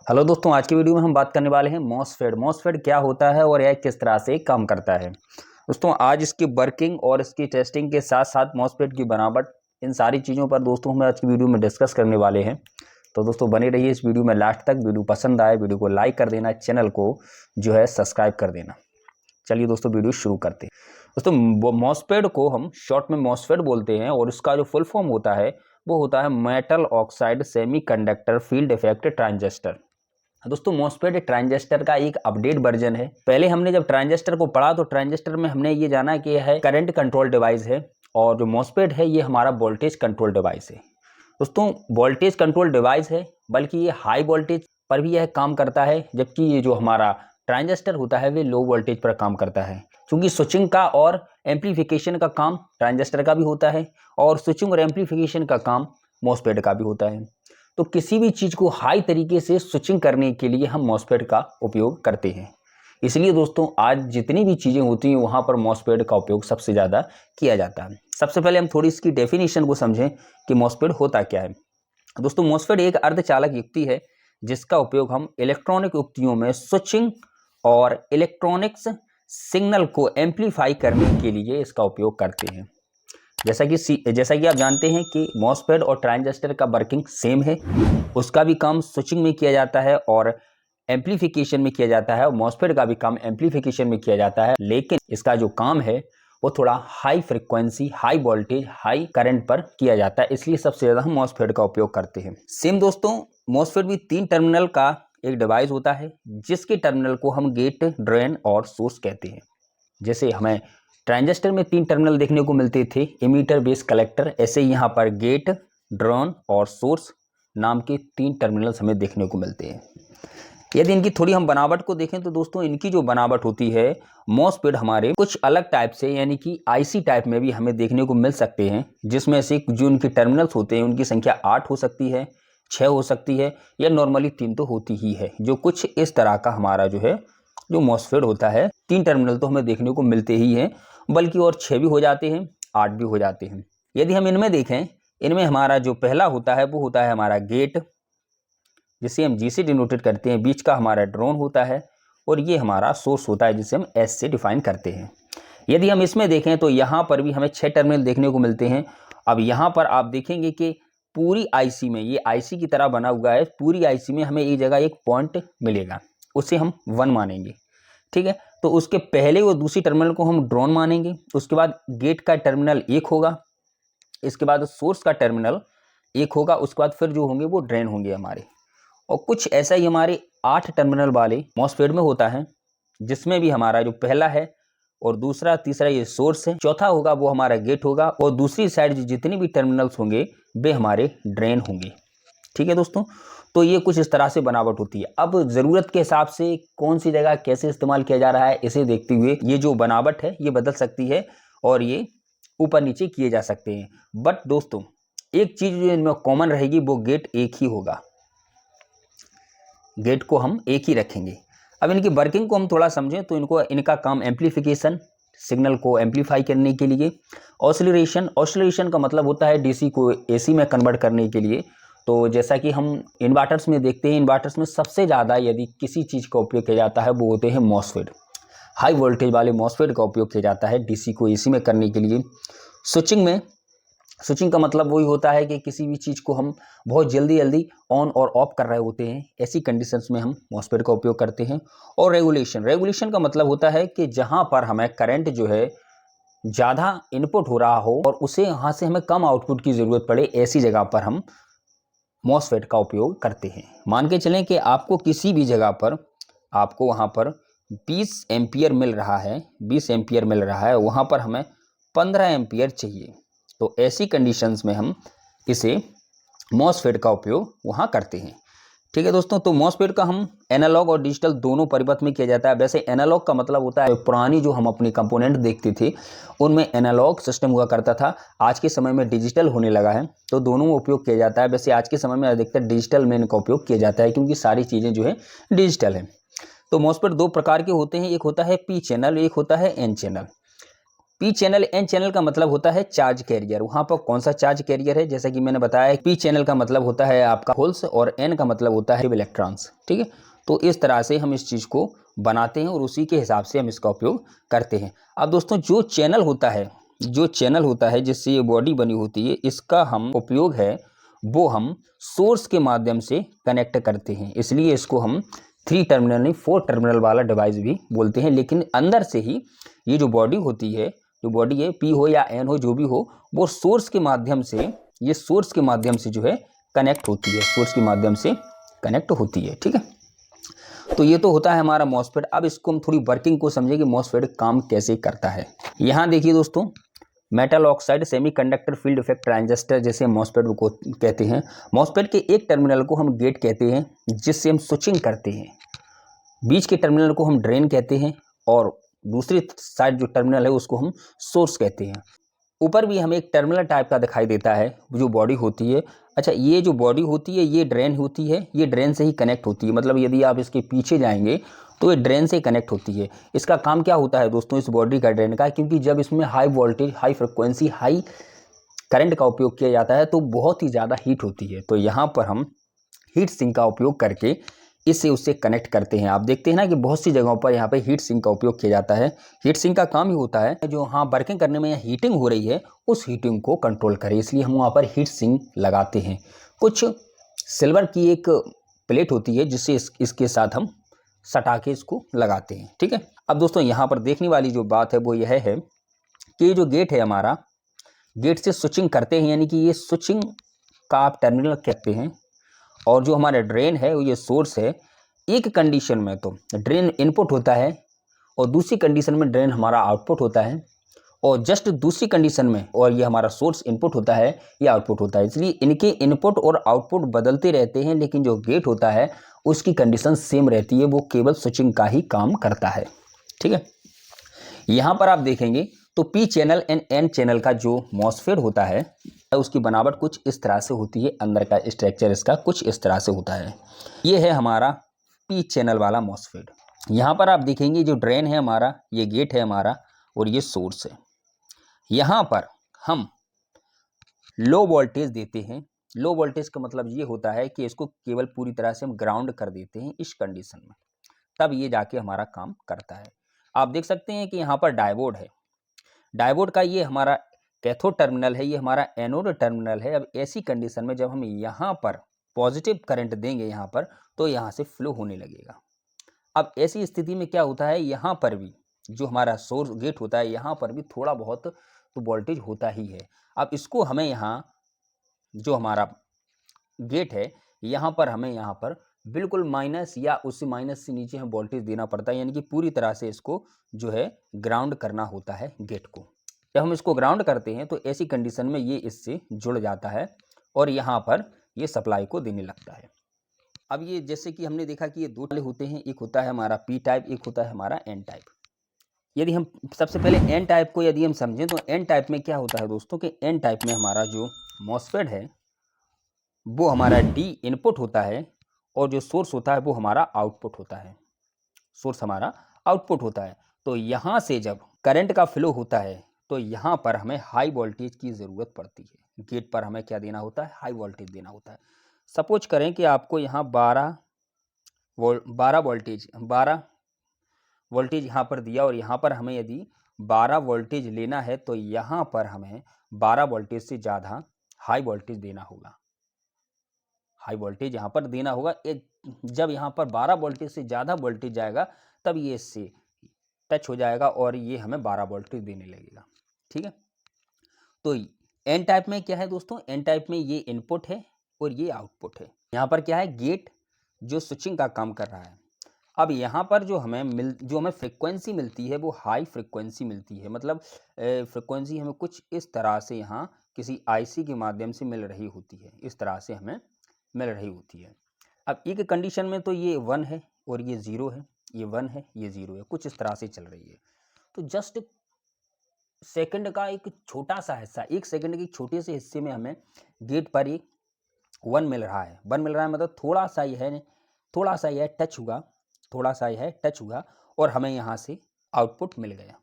Hello दोस्तों, आज की वीडियो में हम बात करने वाले हैं मॉसफेट। मॉसफेट क्या होता है और यह किस तरह से काम करता है। दोस्तों, आज इसकी वर्किंग और इसकी टेस्टिंग के साथ साथ मॉसफेट की बनावट, इन सारी चीज़ों पर दोस्तों हम आज की वीडियो में डिस्कस करने वाले हैं। तो दोस्तों बने रहिए इस वीडियो में लास्ट तक। वीडियो पसंद आए वीडियो को लाइक कर देना, चैनल को जो है सब्सक्राइब कर देना। चलिए दोस्तों वीडियो शुरू करते हैं। दोस्तों मॉसफेट को हम शॉर्ट में मॉसफेट बोलते हैं और इसका जो फुल फॉर्म होता है वो होता है metal oxide semiconductor field effect transistor. दोस्तों मॉसफेट ट्रांजिस्टर का एक अपडेट वर्जन है। पहले हमने जब ट्रांजिस्टर को पढ़ा तो ट्रांजिस्टर में हमने ये जाना कि यह है करंट कंट्रोल डिवाइस है और जो मॉसफेट है ये हमारा वोल्टेज कंट्रोल डिवाइस है। दोस्तों वोल्टेज कंट्रोल डिवाइस है, बल्कि ये हाई वोल्टेज पर भी यह काम करता है, जबकि ये जो हमारा ट्रांजिस्टर होता है वे लो वोल्टेज पर काम करता है। क्योंकि स्विचिंग का और एम्पलीफिकेशन का काम ट्रांजिस्टर का भी होता है और स्विचिंग और एम्पलीफिकेशन का काम मॉसफेट का भी होता है। तो किसी भी चीज़ को हाई तरीके से स्विचिंग करने के लिए हम मॉसफेट का उपयोग करते हैं। इसलिए दोस्तों आज जितनी भी चीज़ें होती हैं वहाँ पर मॉसफेट का उपयोग सबसे ज़्यादा किया जाता है। सबसे पहले हम थोड़ी इसकी डेफिनेशन को समझें कि मॉसफेट होता क्या है। दोस्तों मॉसफेट एक अर्धचालक युक्ति है जिसका उपयोग हम इलेक्ट्रॉनिक युक्तियों में स्विचिंग और इलेक्ट्रॉनिक्स सिग्नल को एम्पलीफाई करने के लिए इसका उपयोग करते हैं। जैसा कि आप जानते हैं कि मॉसफेट और ट्रांजिस्टर का वर्किंग सेम है। उसका भी काम स्विचिंग में किया जाता है और एम्पलीफिकेशन में किया जाता है और मॉसफेट का भी काम एम्पलीफिकेशन में किया जाता है, लेकिन इसका जो काम है वो थोड़ा high frequency, high voltage, high current पर किया जाता है। इसलिए सबसे ज़्यादा हम मॉसफेट का उपयोग करते हैं। सेम दोस्तों मॉसफेट भी 3 टर्मिनल का एक डिवाइस होता है जिसके टर्मिनल को हम गेट, ड्रेन और सोर्स कहते हैं। जैसे हमें ट्रांजिस्टर में 3 टर्मिनल देखने को मिलते थे, एमीटर, बेस, कलेक्टर, ऐसे यहाँ पर गेट, ड्रेन और सोर्स नाम के 3 टर्मिनल्स हमें देखने को मिलते हैं। यदि इनकी थोड़ी हम बनावट को देखें तो दोस्तों इनकी जो बनावट होती है मॉसफेट हमारे कुछ अलग टाइप से, यानी कि आईसी टाइप में भी हमें देखने को मिल सकते हैं, जिसमें से जो उनके टर्मिनल्स होते हैं उनकी संख्या 8 हो सकती है, 6 हो सकती है, या नॉर्मली 3 तो होती ही है। जो कुछ इस तरह का हमारा जो मॉसफेट होता है, 3 टर्मिनल तो हमें देखने को मिलते ही हैं, बल्कि और 6 भी हो जाते हैं, 8 भी हो जाते हैं। यदि हम इनमें देखें, इनमें हमारा जो पहला होता है वो होता है हमारा गेट, जिसे हम जी से डिनोटेड करते हैं। बीच का हमारा ड्रोन होता है और ये हमारा सोर्स होता है जिसे हम एस से डिफाइन करते हैं। यदि हम इसमें देखें तो यहाँ पर भी हमें 6 टर्मिनल देखने को मिलते हैं। अब यहाँ पर आप देखेंगे कि पूरी आईसी में, ये आईसी की तरह बना हुआ है, पूरी आईसी में हमें एक जगह एक पॉइंट मिलेगा, उसे हम 1 मानेंगे। ठीक है, तो उसके पहले वो दूसरी टर्मिनल को हम ड्रोन मानेंगे। उसके बाद गेट का टर्मिनल 1 होगा, इसके बाद सोर्स का टर्मिनल 1 होगा, उसके बाद फिर जो होंगे वो ड्रेन होंगे हमारे। और कुछ ऐसा ही हमारे 8 टर्मिनल वाले मॉसफेट में होता है, जिसमें भी हमारा जो पहला है और दूसरा, तीसरा ये सोर्स है, चौथा होगा वो हमारा गेट होगा और दूसरी साइड जितनी भी टर्मिनल्स होंगे वे हमारे ड्रेन होंगे। ठीक है दोस्तों, तो ये कुछ इस तरह से बनावट होती है। अब ज़रूरत के हिसाब से कौन सी जगह कैसे इस्तेमाल किया जा रहा है, इसे देखते हुए ये जो बनावट है ये बदल सकती है और ये ऊपर नीचे किए जा सकते हैं। बट दोस्तों एक चीज़ जो इनमें कॉमन रहेगी वो गेट एक ही होगा, गेट को हम एक ही रखेंगे। अब इनकी वर्किंग को हम थोड़ा समझें तो इनका काम एम्पलीफिकेशन, सिग्नल को एम्पलीफाई करने के लिए, ऑसिलेशन का मतलब होता है डीसी को एसी में कन्वर्ट करने के लिए। तो जैसा कि हम इन्वर्टर्स में देखते हैं, इन्वर्टर्स में सबसे ज़्यादा यदि किसी चीज़ का उपयोग किया जाता है वो होते हैं मॉसफेट। हाई वोल्टेज वाले मॉसफेट का उपयोग किया जाता है डीसी को एसी में करने के लिए। स्विचिंग का मतलब वही होता है कि किसी भी चीज़ को हम बहुत जल्दी ऑन और ऑफ कर रहे होते हैं, ऐसी कंडीशंस में हम मॉसफेट का उपयोग करते हैं। और रेगुलेशन का मतलब होता है कि जहाँ पर हमें करंट जो है ज़्यादा इनपुट हो रहा हो और उसे यहाँ से हमें कम आउटपुट की ज़रूरत पड़े, ऐसी जगह पर हम मॉसफेट का उपयोग करते हैं। मान के चलें कि आपको किसी भी जगह पर, आपको वहाँ पर 20 एम्पियर मिल रहा है, वहाँ पर हमें 15 एम्पियर चाहिए, तो ऐसी कंडीशंस में हम इसे मॉसफेट का उपयोग वहाँ करते हैं। ठीक है दोस्तों, तो मॉसफेट का हम एनालॉग और डिजिटल दोनों परिपथ में किया जाता है। वैसे एनालॉग का मतलब होता है पुरानी जो हम अपनी कंपोनेंट देखते थे उनमें एनालॉग सिस्टम हुआ करता था, आज के समय में डिजिटल होने लगा है, तो दोनों में उपयोग किया जाता है। वैसे आज के समय में अधिकतर डिजिटल में इनका उपयोग किया जाता है क्योंकि सारी चीज़ें जो है डिजिटल है। तो मॉसफेट 2 प्रकार के होते हैं, एक होता है पी चैनल, एक होता है N channel. P channel N channel का मतलब होता है चार्ज कैरियर। वहाँ पर कौन सा चार्ज कैरियर है, जैसा कि मैंने बताया पी चैनल का मतलब होता है आपका होल्स और एन का मतलब होता है इलेक्ट्रॉन्स। ठीक है, तो इस तरह से हम इस चीज़ को बनाते हैं और उसी के हिसाब से हम इसका उपयोग करते हैं। अब दोस्तों जो चैनल होता है जिससे ये बॉडी बनी होती है, इसका हम उपयोग है वो हम सोर्स के माध्यम से कनेक्ट करते हैं, इसलिए इसको हम 3 टर्मिनल नहीं 4 टर्मिनल वाला डिवाइस भी बोलते हैं। लेकिन अंदर से ही ये जो बॉडी होती है, जो बॉडी है पी हो या एन हो जो भी हो, वो सोर्स के माध्यम से जो है कनेक्ट होती है ठीक है। तो ये तो होता है हमारा मॉसफेट। अब इसको हम थोड़ी वर्किंग को समझें कि मॉसफेट काम कैसे करता है। यहाँ देखिए दोस्तों, metal oxide semiconductor field effect transistor जैसे मॉसफेट को कहते हैं। मॉसफेट के एक टर्मिनल को हम गेट कहते हैं जिससे हम स्विचिंग करते हैं, बीच के टर्मिनल को हम ड्रेन कहते हैं और दूसरी साइड जो टर्मिनल है उसको हम सोर्स कहते हैं। ऊपर भी हमें एक टर्मिनल टाइप का दिखाई देता है जो बॉडी होती है। अच्छा, ये जो बॉडी होती है ये ड्रेन होती है, ये ड्रेन से ही कनेक्ट होती है। मतलब यदि आप इसके पीछे जाएंगे तो ये ड्रेन से कनेक्ट होती है। इसका काम क्या होता है दोस्तों इस बॉडी का, ड्रेन का, क्योंकि जब इसमें high voltage, high frequency, high current का उपयोग किया जाता है तो बहुत ही ज़्यादा हीट होती है। तो यहाँ पर हम हीट सिंक का उपयोग करके इससे उससे कनेक्ट करते हैं। आप देखते हैं ना कि बहुत सी जगहों पर यहाँ पे हीट सिंक का उपयोग किया जाता है। हीट सिंक का काम ही होता है जो हाँ वर्किंग करने में हीटिंग हो रही है उस हीटिंग को कंट्रोल करे, इसलिए हम वहाँ पर हीट सिंक लगाते हैं। कुछ सिल्वर की एक प्लेट होती है जिससे इसके साथ हम सटा के इसको लगाते हैं। ठीक है, अब दोस्तों यहाँ पर देखने वाली जो बात है वो यह है कि ये जो गेट है हमारा, गेट से स्विचिंग करते हैं, यानी कि ये स्विचिंग का आप टर्मिनल कहते हैं। और जो हमारा ड्रेन है वो ये सोर्स है। एक कंडीशन में तो ड्रेन इनपुट होता है और दूसरी कंडीशन में ड्रेन हमारा आउटपुट होता है, और जस्ट दूसरी कंडीशन में और ये हमारा सोर्स इनपुट होता है, ये आउटपुट होता है। इसलिए इनके इनपुट और आउटपुट बदलते रहते हैं, लेकिन जो गेट होता है उसकी कंडीशन सेम रहती है, वो केवल स्विचिंग का ही काम करता है। ठीक है, यहाँ पर आप देखेंगे तो P channel and N channel का जो मॉसफेट होता है उसकी बनावट कुछ इस तरह से होती है, अंदर का स्ट्रक्चर इसका कुछ इस तरह से होता है। ये है हमारा पी चैनल वाला मॉसफेट। यहाँ पर आप देखेंगे जो ड्रेन है हमारा, ये गेट है हमारा और ये सोर्स है। यहाँ पर हम लो वोल्टेज देते हैं। लो वोल्टेज का मतलब ये होता है कि इसको केवल पूरी तरह से हम ग्राउंड कर देते हैं इस कंडीशन में, तब ये जाके हमारा काम करता है। आप देख सकते हैं कि यहाँ पर डायोड है। डायोड का ये हमारा कैथोड टर्मिनल है, ये हमारा एनोड टर्मिनल है। अब ऐसी कंडीशन में जब हम यहाँ पर पॉजिटिव करंट देंगे यहाँ पर, तो यहाँ से फ्लो होने लगेगा। अब ऐसी स्थिति में क्या होता है, यहाँ पर भी जो हमारा सोर्स गेट होता है यहाँ पर भी थोड़ा बहुत तो वोल्टेज होता ही है। अब इसको हमें यहाँ जो हमारा गेट है यहाँ पर हमें यहाँ पर बिल्कुल माइनस या उससे माइनस से नीचे हमें वोल्टेज देना पड़ता है, यानी कि पूरी तरह से इसको जो है ग्राउंड करना होता है गेट को। जब हम इसको ग्राउंड करते हैं तो ऐसी कंडीशन में ये इससे जुड़ जाता है और यहाँ पर ये सप्लाई को देने लगता है। अब ये जैसे कि हमने देखा कि ये दो वाले होते हैं, एक होता है हमारा पी टाइप, एक होता है हमारा एन टाइप। यदि हम सबसे पहले एन टाइप को यदि हम समझें तो एन टाइप में क्या होता है दोस्तों कि एन टाइप में हमारा जो मॉसफेट है वो हमारा डी इनपुट होता है और जो सोर्स होता है वो हमारा आउटपुट होता है। सोर्स हमारा आउटपुट होता है। तो यहाँ से जब करंट का फ्लो होता है तो यहाँ पर हमें हाई वोल्टेज की ज़रूरत पड़ती है। गेट पर हमें क्या देना होता है, हाई वोल्टेज देना होता है। सपोज करें कि आपको यहाँ 12 वोल्टेज यहाँ पर दिया और यहाँ पर हमें यदि 12 वोल्टेज लेना है तो यहाँ पर हमें 12 वोल्टेज से ज़्यादा हाई वोल्टेज देना होगा। हाई वोल्टेज यहाँ पर देना होगा। जब यहाँ पर 12 वोल्टेज से ज़्यादा वोल्टेज जाएगा तब ये इससे टच हो जाएगा और ये हमें 12 वोल्टेज देने लगेगा। ठीक है, तो एन टाइप में क्या है दोस्तों, एन टाइप में ये इनपुट है और ये आउटपुट है। यहाँ पर क्या है, गेट जो स्विचिंग का काम कर रहा है। अब यहाँ पर जो हमें फ्रिक्वेंसी मिलती है वो हाई फ्रिक्वेंसी मिलती है। मतलब फ्रिक्वेंसी हमें कुछ इस तरह से यहाँ किसी आईसी के माध्यम से मिल रही होती है, इस तरह से हमें मिल रही होती है। अब एक कंडीशन में तो ये 1 है और ये 0 है, ये 1 है ये 0 है, कुछ इस तरह से चल रही है। तो जस्ट सेकंड का एक छोटा सा हिस्सा, 1 सेकंड के छोटे से हिस्से में हमें गेट पर एक 1 मिल रहा है। 1 मिल रहा है मतलब थोड़ा सा ही है टच हुआ और हमें यहाँ से आउटपुट मिल गया।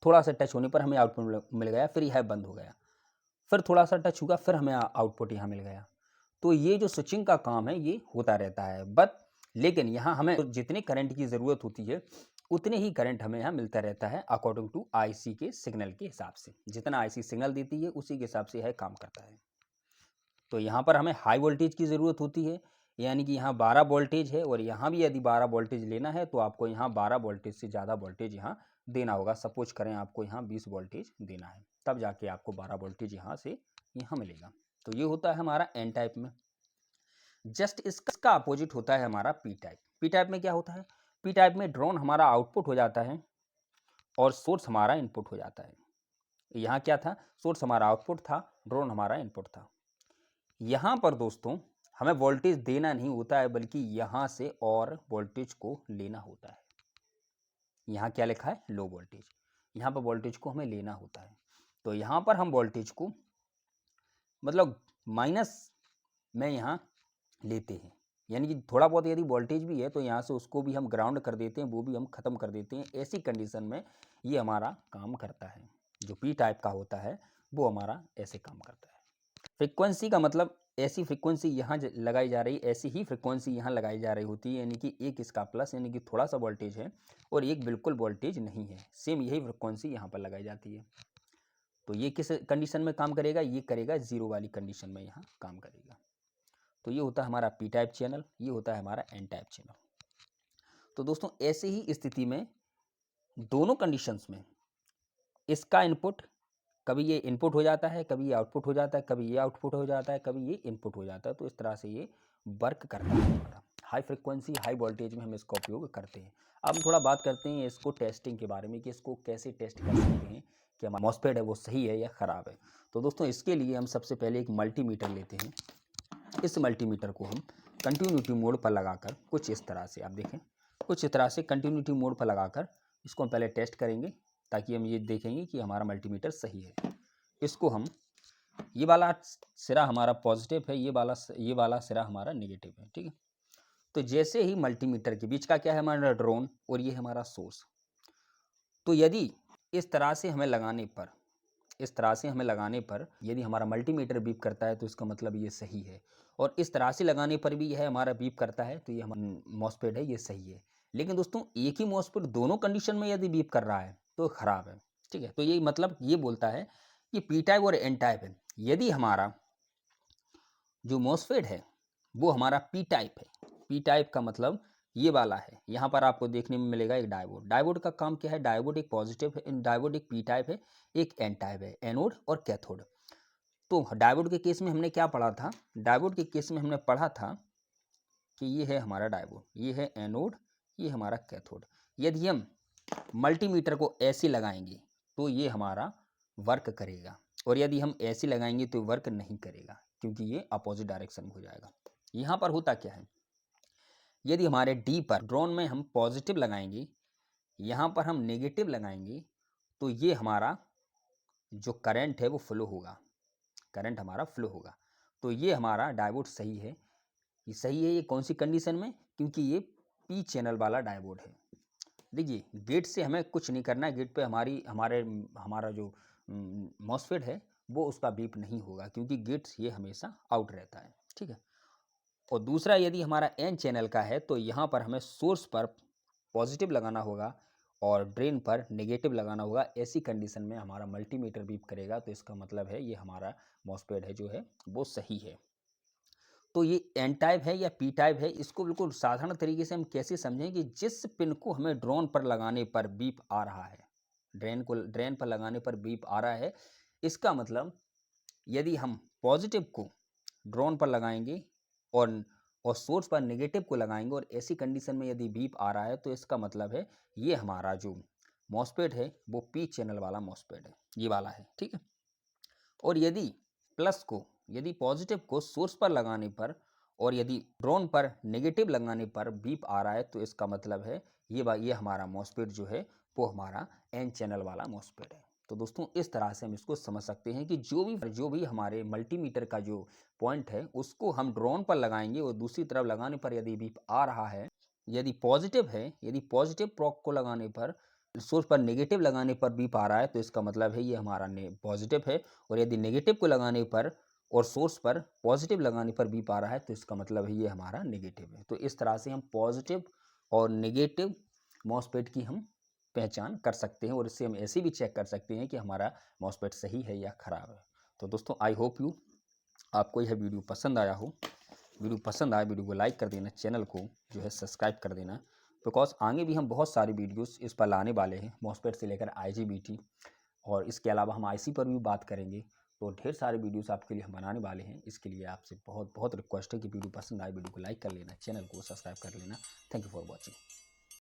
थोड़ा सा टच होने पर हमें आउटपुट मिल गया, फिर यह बंद हो गया, फिर थोड़ा सा टच हुआ, फिर हमें आउटपुट यहाँ मिल गया। तो ये जो स्विचिंग का काम है ये होता रहता है, बट लेकिन यहाँ हमें जितने करंट की ज़रूरत होती है उतने ही करंट हमें यहाँ मिलता रहता है अकॉर्डिंग टू आईसी के सिग्नल के हिसाब से। जितना आईसी सिग्नल देती है उसी के हिसाब से यह काम करता है। तो यहाँ पर हमें हाई वोल्टेज की ज़रूरत होती है, यानी कि यहाँ 12 वोल्टेज है और यहाँ भी यदि 12 वोल्टेज लेना है तो आपको यहाँ 12 वोल्टेज से ज़्यादा वोल्टेज यहाँ देना होगा। सपोज करें आपको यहाँ 20 वोल्टेज देना है, तब जाके आपको 12 वोल्टेज यहाँ से यहाँ मिलेगा। तो ये होता है हमारा एन टाइप में। जस्ट इसका अपोजिट होता है हमारा पी टाइप। पी टाइप में क्या होता है? पी टाइप में ड्रोन हमारा आउटपुट हो जाता है और सोर्स हमारा इनपुट हो जाता है। यहाँ क्या था? सोर्स हमारा आउटपुट था, ड्रोन हमारा इनपुट था। यहाँ पर दोस्तों हमें वोल्टेज देना नहीं होता है, बल्कि यहाँ से और वोल्टेज को लेना होता है। यहाँ क्या लिखा है? Low voltage. यहाँ पर वोल्टेज को हमें लेना होता है। तो यहाँ पर हम वोल्टेज को मतलब माइनस में यहाँ लेते हैं, यानी कि थोड़ा बहुत यदि वोल्टेज भी है तो यहाँ से उसको भी हम ग्राउंड कर देते हैं, वो भी हम ख़त्म कर देते हैं। ऐसी कंडीशन में ये हमारा काम करता है। जो पी टाइप का होता है वो हमारा ऐसे काम करता है। फ्रिक्वेंसी का मतलब ऐसी फ्रिक्वेंसी यहाँ लगाई जा रही, ऐसी ही फ्रिक्वेंसी यहाँ लगाई जा रही होती है, यानी कि एक इसका प्लस यानी कि थोड़ा सा वोल्टेज है और एक बिल्कुल वोल्टेज नहीं है, सेम यही फ्रिक्वेंसी यहाँ पर लगाई जाती है। तो ये किस कंडीशन में काम करेगा? ये करेगा जीरो वाली कंडीशन में यहाँ काम करेगा। तो ये होता है हमारा पी टाइप चैनल, ये होता है हमारा एन टाइप चैनल। तो दोस्तों ऐसे ही स्थिति में दोनों कंडीशंस में इसका इनपुट कभी ये इनपुट हो जाता है, कभी ये आउटपुट हो जाता है, कभी ये आउटपुट हो जाता है, कभी ये इनपुट हो जाता है। तो इस तरह से ये वर्क करता है हमारा। हाई फ्रिक्वेंसी हाई वोल्टेज में हम इसका उपयोग करते हैं। अब हम थोड़ा बात करते हैं इसको टेस्टिंग के बारे में कि इसको कैसे टेस्ट कर सकते हैं कि हमारा मॉसफेट है वो सही है या ख़राब है। तो दोस्तों इसके लिए हम सबसे पहले एक मल्टीमीटर लेते हैं। इस मल्टीमीटर को हम कंटिन्यूटी मोड पर लगाकर कुछ इस तरह से, आप देखें, कुछ इस तरह से कंटिन्यूटी मोड पर लगाकर इसको हम पहले टेस्ट करेंगे, ताकि हम ये देखेंगे कि हमारा मल्टीमीटर सही है। इसको हम, ये वाला सिरा हमारा पॉजिटिव है, ये वाला सिरा हमारा नेगेटिव है, ठीक है। तो जैसे ही मल्टीमीटर के बीच का क्या है? हमारा ड्रोन और ये हमारा सोर्स। तो यदि इस तरह से हमें लगाने पर, इस तरह से हमें लगाने पर यदि हमारा मल्टीमीटर बीप करता है तो इसका मतलब ये सही है, और इस तरह से लगाने पर भी यह हमारा बीप करता है तो ये हमारा मॉसफेट है, ये सही है। लेकिन दोस्तों एक ही मॉसफेट दोनों कंडीशन में यदि बीप कर रहा है तो ख़राब है, ठीक है। तो ये मतलब ये बोलता है कि पी टाइप और एन टाइप है। यदि हमारा जो मॉसफेट है वो हमारा पी टाइप है, पी टाइप का मतलब ये वाला है। यहाँ पर आपको देखने में मिलेगा एक डायोड। डायोड का काम क्या है? डायोड एक पॉजिटिव है, डायोड एक पी टाइप है, एक एन टाइप है, एनोड और कैथोड। तो डायोड के केस में हमने क्या पढ़ा था? डायोड के केस में हमने पढ़ा था कि ये है हमारा डायोड, ये है एनोड, ये हमारा कैथोड। यदि हम मल्टीमीटर को ऐसे लगाएंगे तो ये हमारा वर्क करेगा, और यदि हम ऐसे लगाएंगे तो वर्क नहीं करेगा, क्योंकि ये अपोजिट डायरेक्शन में हो जाएगा। यहाँ पर होता क्या है? यदि हमारे डी पर ड्रोन में हम पॉजिटिव लगाएंगे, यहाँ पर हम नेगेटिव लगाएंगे, तो ये हमारा जो करंट है वो फ्लो होगा, करंट हमारा फ्लो होगा। तो ये हमारा डायोड सही है। ये सही है, ये कौन सी कंडीशन में? क्योंकि ये पी चैनल वाला डायोड है। देखिए गेट से हमें कुछ नहीं करना है, गेट पे हमारा जो मॉसफेट है वो उसका बीप नहीं होगा, क्योंकि गेट ये हमेशा आउट रहता है, ठीक है। और दूसरा, यदि हमारा एन चैनल का है तो यहाँ पर हमें सोर्स पर पॉजिटिव लगाना होगा और ड्रेन पर नेगेटिव लगाना होगा। ऐसी कंडीशन में हमारा मल्टीमीटर बीप करेगा, तो इसका मतलब है ये हमारा मॉसफेट है जो है वो सही है। तो ये एन टाइप है या पी टाइप है, इसको बिल्कुल साधारण तरीके से हम कैसे समझें कि जिस पिन को हमें ड्रोन पर लगाने पर बीप आ रहा है, ड्रेन पर लगाने पर बीप आ रहा है, इसका मतलब यदि हम पॉजिटिव को ड्रोन पर लगाएंगे और सोर्स पर नेगेटिव को लगाएंगे और ऐसी कंडीशन में यदि बीप आ रहा है, तो इसका मतलब है ये हमारा जो मॉसफेट है वो पी चैनल वाला मॉसफेट है, ये वाला है, ठीक है। और यदि प्लस को, यदि पॉजिटिव को सोर्स पर लगाने पर और यदि ड्रोन पर नेगेटिव लगाने पर बीप आ रहा है, तो इसका मतलब है ये हमारा मॉसफेट जो है वो हमारा एन चैनल वाला मॉसफेट है। तो दोस्तों इस तरह से हम इसको समझ सकते हैं कि जो भी हमारे मल्टीमीटर का जो पॉइंट है उसको हम ड्रोन पर लगाएंगे और दूसरी तरफ लगाने पर यदि बीप आ रहा है, यदि पॉजिटिव है, यदि पॉजिटिव प्रोक को लगाने पर सोर्स पर नेगेटिव लगाने पर बीप आ रहा है तो इसका मतलब है ये हमारा पॉजिटिव है, और यदि नेगेटिव को लगाने पर और सोर्स पर पॉजिटिव लगाने पर बीप आ रहा है तो इसका मतलब है ये हमारा नेगेटिव है। तो इस तरह से हम पॉजिटिव और नेगेटिव मॉसफेट की हम पहचान कर सकते हैं, और इससे हम ऐसे भी चेक कर सकते हैं कि हमारा मॉसफेट सही है या ख़राब है। तो दोस्तों आई होप यू आपको यह वीडियो पसंद आया हो। वीडियो पसंद आए वीडियो को लाइक कर देना, चैनल को जो है सब्सक्राइब कर देना, बिकॉज आगे भी हम बहुत सारी वीडियोस इस पर लाने वाले हैं, मॉसफेट से लेकर IGBT, और इसके अलावा हम IC पर भी बात करेंगे। तो ढेर सारे वीडियोस आपके लिए हम बनाने वाले हैं। इसके लिए आपसे बहुत बहुत रिक्वेस्ट है कि वीडियो पसंद आए वीडियो को लाइक कर लेना, चैनल को सब्सक्राइब कर लेना। Thank you for watching.